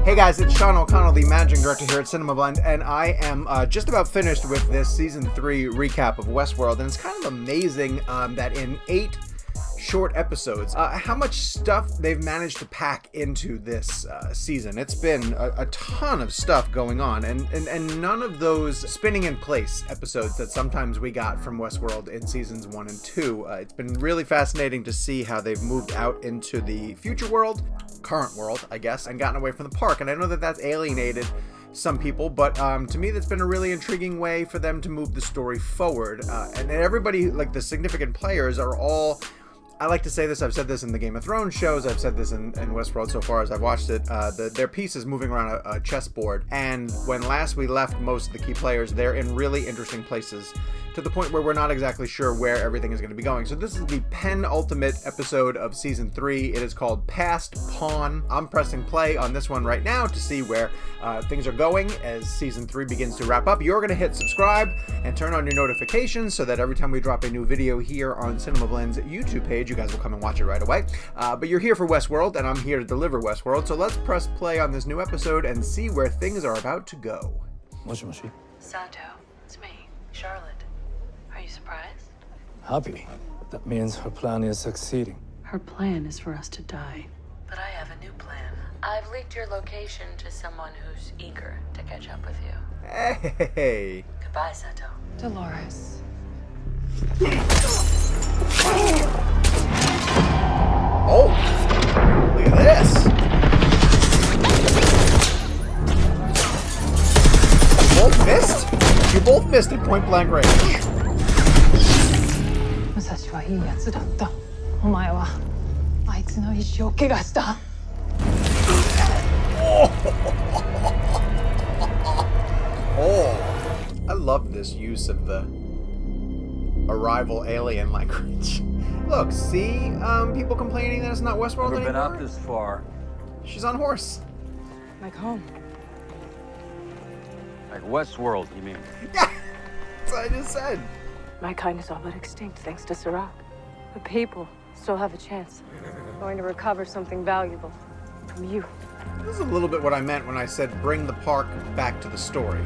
Hey guys, it's Sean O'Connell, the managing director here at CinemaBlend, and I am just about finished with this season 3 recap of Westworld, and it's kind of amazing that in 8 short episodes, how much stuff they've managed to pack into this season. It's been a ton of stuff going on, and none of those spinning in place episodes that sometimes we got from Westworld in seasons 1 and 2. It's been really fascinating to see how they've moved out into the future world, current world, I guess, and gotten away from the park. And I know that that's alienated some people, but to me that's been a really intriguing way for them to move the story forward. And everybody, like the significant players, are all, I like to say this, I've said this in the Game of Thrones shows, I've said this in Westworld so far as I've watched it, their piece is moving around a chessboard, and when last we left most of the key players, they're in really interesting places, to the point where we're not exactly sure where everything is going to be going. So this is the penultimate episode of Season 3. It is called Past Pawn. I'm pressing play on this one right now to see where things are going as Season 3 begins to wrap up. You're going to hit subscribe and turn on your notifications so that every time we drop a new video here on CinemaBlend's YouTube page, you guys will come and watch it right away. But you're here for Westworld, and I'm here to deliver Westworld, so let's press play on this new episode and see where things are about to go. Moshi. Sato, it's me, Charlotte. Are you surprised? Happy. That means her plan is succeeding. Her plan is for us to die. But I have a new plan. I've leaked your location to someone who's eager to catch up with you. Hey! Goodbye, Sato. Dolores. Oh! Look at this! Both missed? You both missed at point blank range. 武蔵はいいやつだった。お前はあいつの意志を怪我した。Oh, I love this use of the arrival alien language. Look, see, people complaining that it's not Westworld Never anymore? been out this far. She's on horse. Like home. Like Westworld, you mean? Yeah, that's what I just said. My kind is all but extinct thanks to Sirach. The people still have a chance. Going to recover something valuable from you. This is a little bit what I meant when I said bring the park back to the story.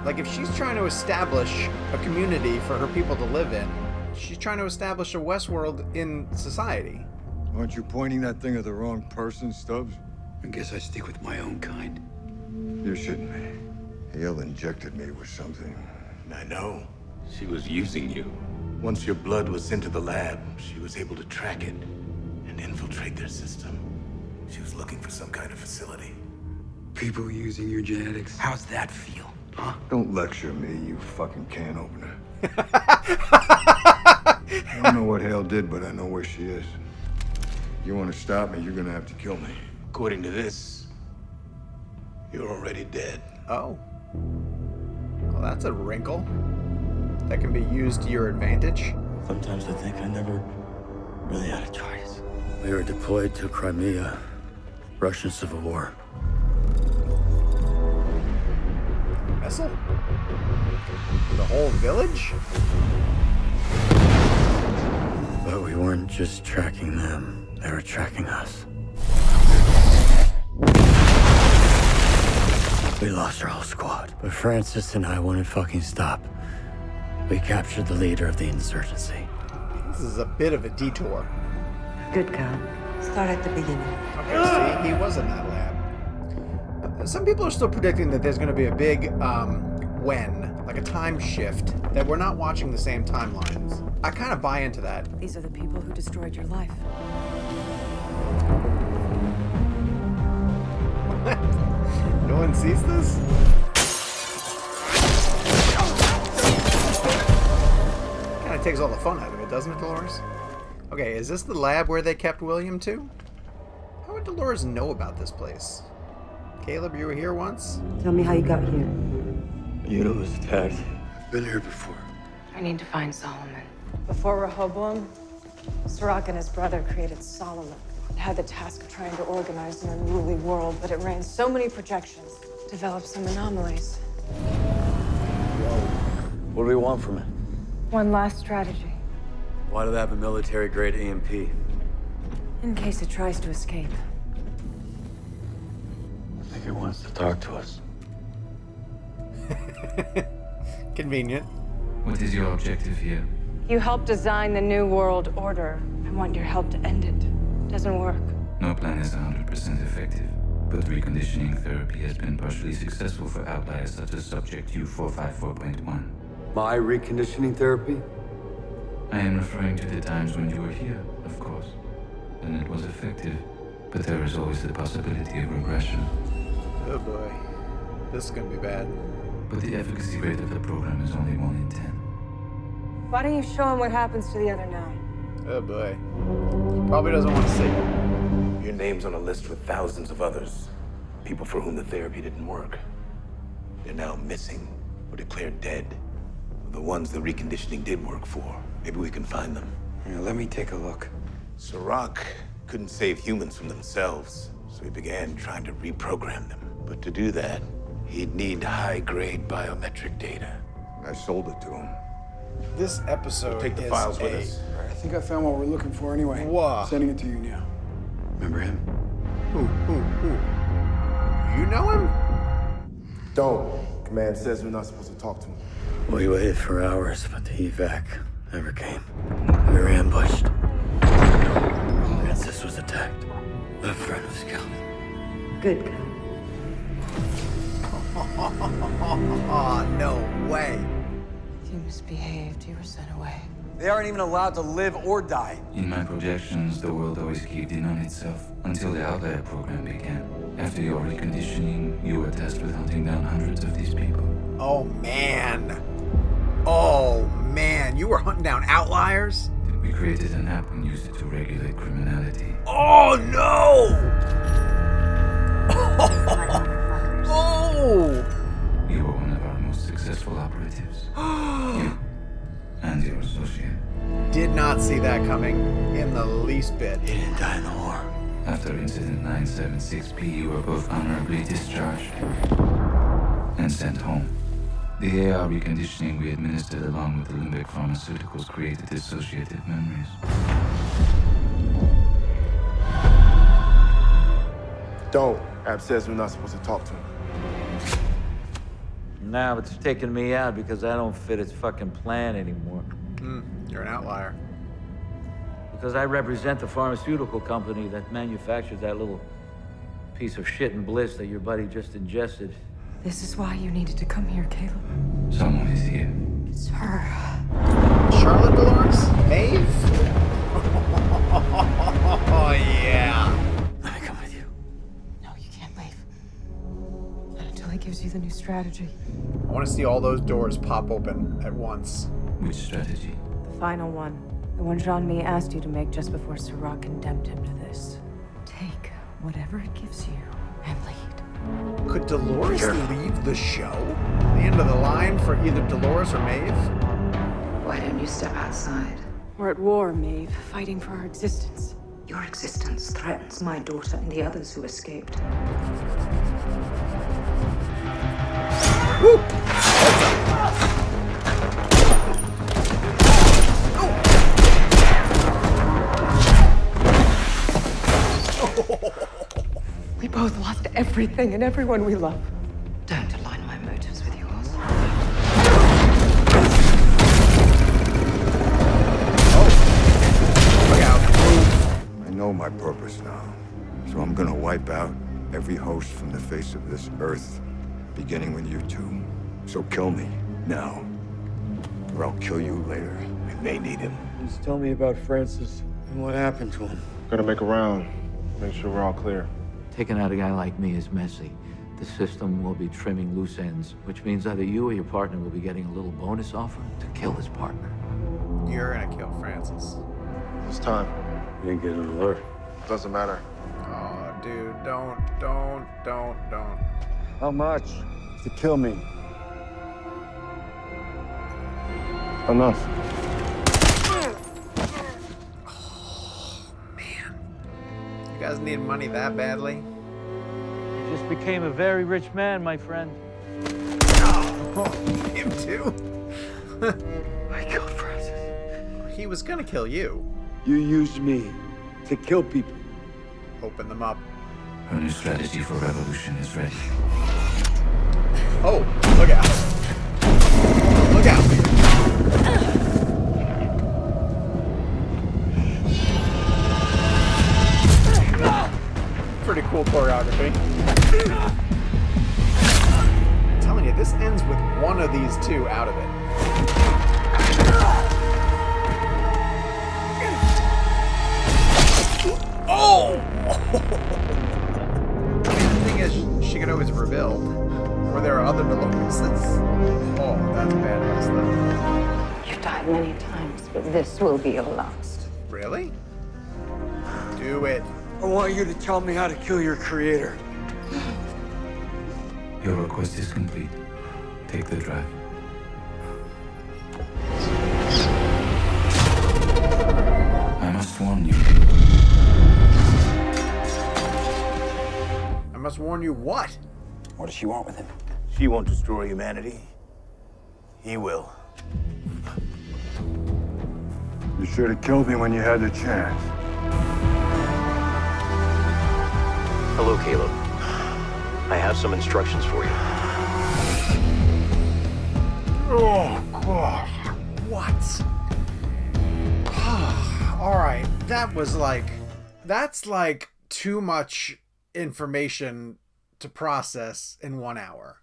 Like, if she's trying to establish a community for her people to live in, she's trying to establish a Westworld in society. Aren't you pointing that thing at the wrong person, Stubbs? I guess I stick with my own kind. You shouldn't be. Hale injected me with something. I know. She was using you. Once your blood was sent to the lab, she was able to track it and infiltrate their system. She was looking for some kind of facility. People using your genetics. How's that feel, huh? Don't lecture me, you fucking can opener. I don't know what Hale did, but I know where she is. You want to stop me, you're gonna have to kill me. According to this, you're already dead. Oh. Well, that's a wrinkle that can be used to your advantage. Sometimes I think I never really had a choice. We were deployed to Crimea, Russian Civil War. Vessel? The whole village? But we weren't just tracking them, they were tracking us. We lost our whole squad, but Francis and I wouldn't fucking stop. We captured the leader of the insurgency. This is a bit of a detour. Good girl. Start at the beginning. Okay, see, he was in that lab. Some people are still predicting that there's going to be a big, like a time shift, that we're not watching the same timelines. I kind of buy into that. These are the people who destroyed your life. No one sees this? Kind of takes all the fun out of it, doesn't it, Dolores? Okay, is this the lab where they kept William too? How would Dolores know about this place? Caleb, you were here once? Tell me how you got here. Unit was attacked. I've been here before. I need to find Solomon. Before Rehoboam, Sirach and his brother created Solomon. It had the task of trying to organize an unruly world, but it ran so many projections, developed some anomalies. What do we want from it? One last strategy. Why do they have a military-grade EMP? In case it tries to escape. he wants to talk to us. Convenient. What is your objective here? You helped design the New World Order. I want your help to end it. Doesn't work. No plan is 100% effective, but reconditioning therapy has been partially successful for outliers such as Subject U454.1. My reconditioning therapy? I am referring to the times when you were here, of course. Then it was effective, but there is always the possibility of regression. Oh boy. This is gonna be bad. But the efficacy rate of the program is only 1 in 10. Why don't you show him what happens to the other 9? Oh boy. Probably doesn't want to see it. Your name's on a list with thousands of others. People for whom the therapy didn't work. They're now missing or declared dead. The ones the reconditioning did work for. Maybe we can find them. Yeah, let me take a look. Sirach couldn't save humans from themselves, so he began trying to reprogram them. But to do that, he'd need high-grade biometric data. I sold it to him. This episode Take the is files with us. I think I found what we're looking for anyway. Whoa. Sending it to you now. Remember him? Who? You know him? Don't. Command says we're not supposed to talk to him. We waited for hours, but the evac never came. We were ambushed. Francis was attacked. My friend was killed. Good girl. Oh, no way. You misbehaved. You were sent away. They aren't even allowed to live or die. In my projections, the world always caved in on itself until the Outlier program began. After your reconditioning, you were tasked with hunting down hundreds of these people. Oh, man. Oh, man. You were hunting down outliers? We created an app and used it to regulate criminality. Oh, no! Oh! You were one of our most successful operatives. You and your associate. Did not see that coming in the least bit. He didn't die in the war. After Incident 976P, you were both honorably discharged and sent home. The AR reconditioning we administered along with the Limbic pharmaceuticals created dissociative memories. Don't. Ab says we're not supposed to talk to him. Now it's taking me out because I don't fit its fucking plan anymore. You're an outlier. Because I represent the pharmaceutical company that manufactures that little piece of shit and bliss that your buddy just ingested. This is why you needed to come here, Caleb. Someone is here. It's her. Charlotte Dolores? Maeve? Oh, yeah. Let me come with you. No, you can't leave. Not until he gives you the new strategy. I want to see all those doors pop open at once. Which strategy? The final one. The one Jean-Mi asked you to make just before Sirach condemned him to this. Take whatever it gives you and lead. Could Dolores leave the show? The end of the line for either Dolores or Maeve? Why don't you step outside? We're at war, Maeve, fighting for our existence. Your existence threatens my daughter and the others who escaped. Woo! We both lost everything and everyone we love. Don't align my motives with yours. Look out. I know my purpose now. So I'm gonna wipe out every host from the face of this earth, beginning with you two. So kill me now, or I'll kill you later. We may need him. Just tell me about Francis and what happened to him. Gonna make a round. Make sure we're all clear. Taking out a guy like me is messy. The system will be trimming loose ends, which means either you or your partner will be getting a little bonus offer to kill his partner. You're gonna kill Francis. It's time. You didn't get an alert. Doesn't matter. Oh, dude, don't. How much? To kill me. Enough. You guys need money that badly? You just became a very rich man, my friend. Oh, him too? I killed Francis. He was gonna kill you. You used me to kill people. Open them up. Her new strategy for revolution is ready. Oh, look out. Look out. Pretty cool choreography. I'm telling you, this ends with one of these two out of it. Oh! I mean, the thing is, she could always rebuild. Or there are other Doloreses. Oh, that's badass, though. You've died many times, but this will be your last. Really? Do it. I want you to tell me how to kill your creator. Your request is complete. Take the drive. I must warn you. I must warn you what? What does she want with him? She won't destroy humanity. He will. You should have killed me when you had the chance. Hello, Caleb. I have some instructions for you. Oh, God. What? All right. That's like too much information to process in 1 hour.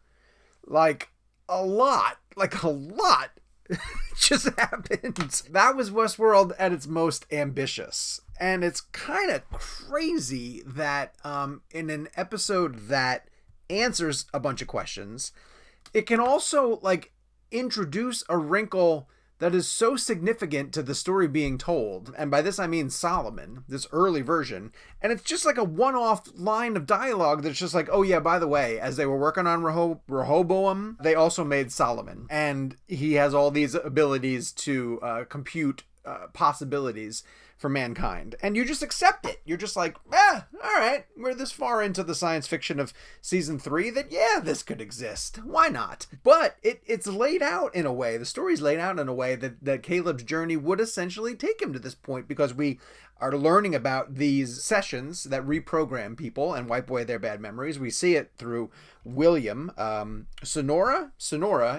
Like a lot just happened. That was Westworld at its most ambitious. And it's kind of crazy that in an episode that answers a bunch of questions, it can also like introduce a wrinkle that is so significant to the story being told. And by this I mean Solomon, this early version. And it's just like a one-off line of dialogue that's just like, oh yeah, by the way, as they were working on Rehoboam, they also made Solomon. And he has all these abilities to compute possibilities for mankind, and you just accept it. You're just like, all right, we're this far into the science fiction of season 3 that yeah, this could exist, why not? But it's laid out in a way, the story's laid out in a way that Caleb's journey would essentially take him to this point, because we are learning about these sessions that reprogram people and wipe away their bad memories. We see it through William. Sonora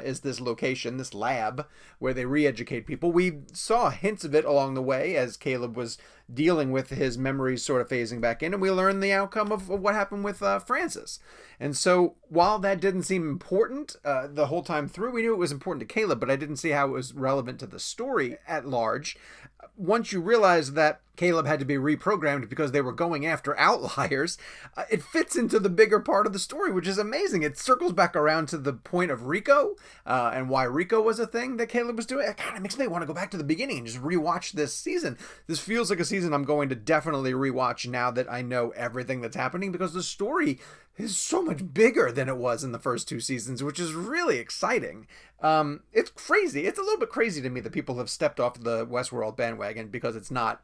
is this location, this lab where they re-educate people. We saw hints of it along the way as Caleb was dealing with his memories sort of phasing back in, and we learned the outcome of what happened with Francis. And so while that didn't seem important the whole time through, we knew it was important to Caleb, but I didn't see how it was relevant to the story at large. Once you realize that Caleb had to be reprogrammed because they were going after outliers, it fits into the bigger part of the story, which is amazing. It circles back around to the point of Rico and why Rico was a thing that Caleb was doing. It kind of makes me want to go back to the beginning and just rewatch this season. This feels like a season I'm going to definitely rewatch now that I know everything that's happening, because the story is so much bigger than it was in the first 2 seasons, which is really exciting. It's crazy. It's a little bit crazy to me that people have stepped off the Westworld bandwagon because it's not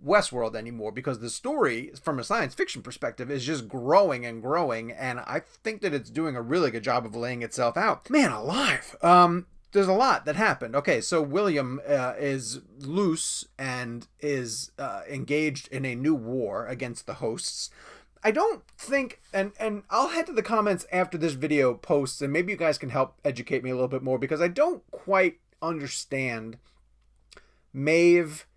Westworld anymore, because the story from a science fiction perspective is just growing and growing, and I think that it's doing a really good job of laying itself out. Man alive. There's a lot that happened. Okay, so William is loose and is engaged in a new war against the hosts. I don't think, and I'll head to the comments after this video posts, and maybe you guys can help educate me a little bit more, because I don't quite understand Maeve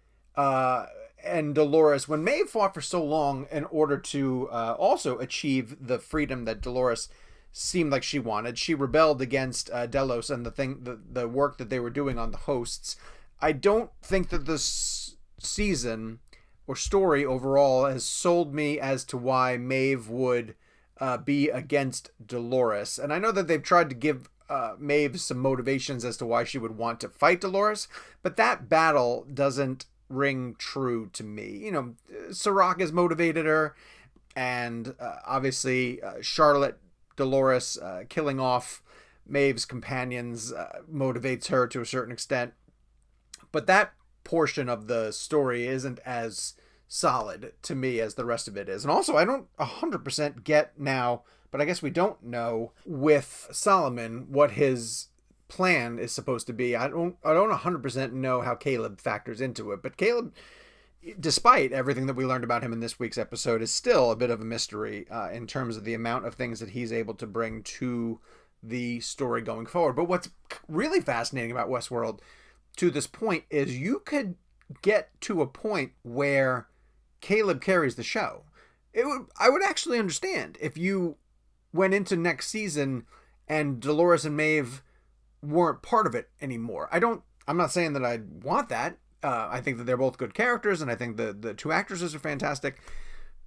and Dolores. When Maeve fought for so long in order to also achieve the freedom that Dolores seemed like she wanted, she rebelled against Delos and the work that they were doing on the hosts. I don't think that this season or story overall has sold me as to why Maeve would be against Dolores. And I know that they've tried to give Maeve some motivations as to why she would want to fight Dolores, but that battle doesn't ring true to me. You know, Serac has motivated her, and obviously Charlotte Dolores killing off Maeve's companions motivates her to a certain extent, but that portion of the story isn't as solid to me as the rest of it is. And also, I don't 100% get now, but I guess we don't know with Solomon what his plan is supposed to be. I don't 100% know how Caleb factors into it, but Caleb despite everything that we learned about him in this week's episode, is still a bit of a mystery in terms of the amount of things that he's able to bring to the story going forward. But what's really fascinating about Westworld to this point is you could get to a point where Caleb carries the show. I would actually understand if you went into next season and Dolores and Maeve weren't part of it anymore. I'm not saying that I want that. I think that they're both good characters, and I think the two actresses are fantastic.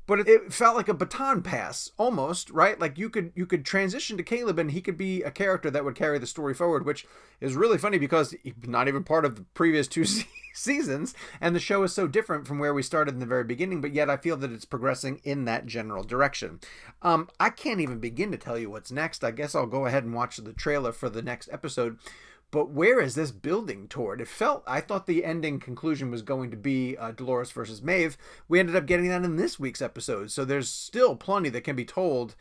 But it felt like a baton pass, almost, right? Like you could transition to Caleb, and he could be a character that would carry the story forward, which is really funny because he's not even part of the previous two seasons, and the show is so different from where we started in the very beginning, but yet I feel that it's progressing in that general direction. I can't even begin to tell you what's next. I guess I'll go ahead and watch the trailer for the next episode. But where is this building toward? I thought the ending conclusion was going to be Dolores versus Maeve. We ended up getting that in this week's episode. So there's still plenty that can be told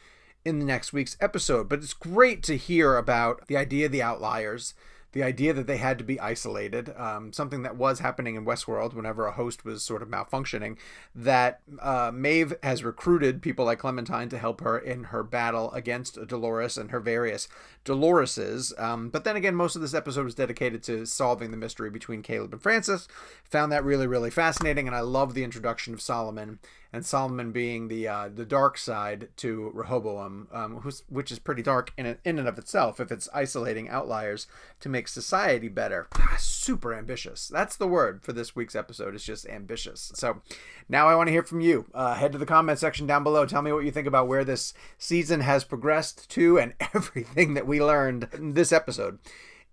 in the next week's episode. But it's great to hear about the idea of the outliers, the idea that they had to be isolated, something that was happening in Westworld whenever a host was sort of malfunctioning, that Maeve has recruited people like Clementine to help her in her battle against Dolores and her various Doloreses. But then again, most of this episode was dedicated to solving the mystery between Caleb and Francis. Found that really, really fascinating, and I love the introduction of Solomon, and Solomon being the dark side to Rehoboam, which is pretty dark in and of itself if it's isolating outliers to make society better. Super ambitious. That's the word for this week's episode. It's just ambitious. So now I want to hear from you. Head to the comment section down below. Tell me what you think about where this season has progressed to and everything that we learned in this episode.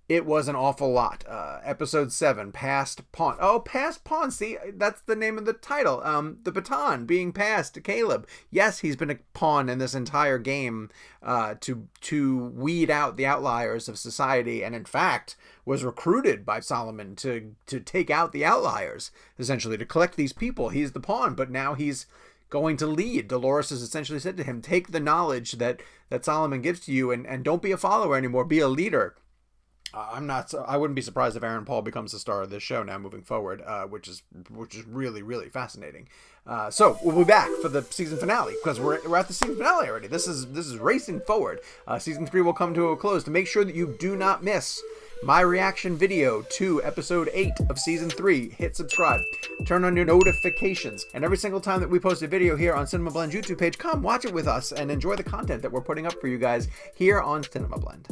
It was an awful lot. Episode 7, Passed Pawn. Oh, Passed Pawn. See, that's the name of the title. The baton being passed to Caleb. Yes, he's been a pawn in this entire game to weed out the outliers of society, and in fact was recruited by Solomon to take out the outliers, essentially, to collect these people. He's the pawn, but now he's going to lead. Dolores has essentially said to him, take the knowledge that Solomon gives to you and don't be a follower anymore, be a leader. I wouldn't be surprised if Aaron Paul becomes the star of this show now moving forward, which is really, really fascinating. So we'll be back for the season finale because we're at the season finale already. This is racing forward. Season 3 will come to a close. To make sure that you do not miss my reaction video to episode 8 of season 3, hit subscribe, turn on your notifications, and every single time that we post a video here on CinemaBlend's YouTube page, come watch it with us and enjoy the content that we're putting up for you guys here on CinemaBlend.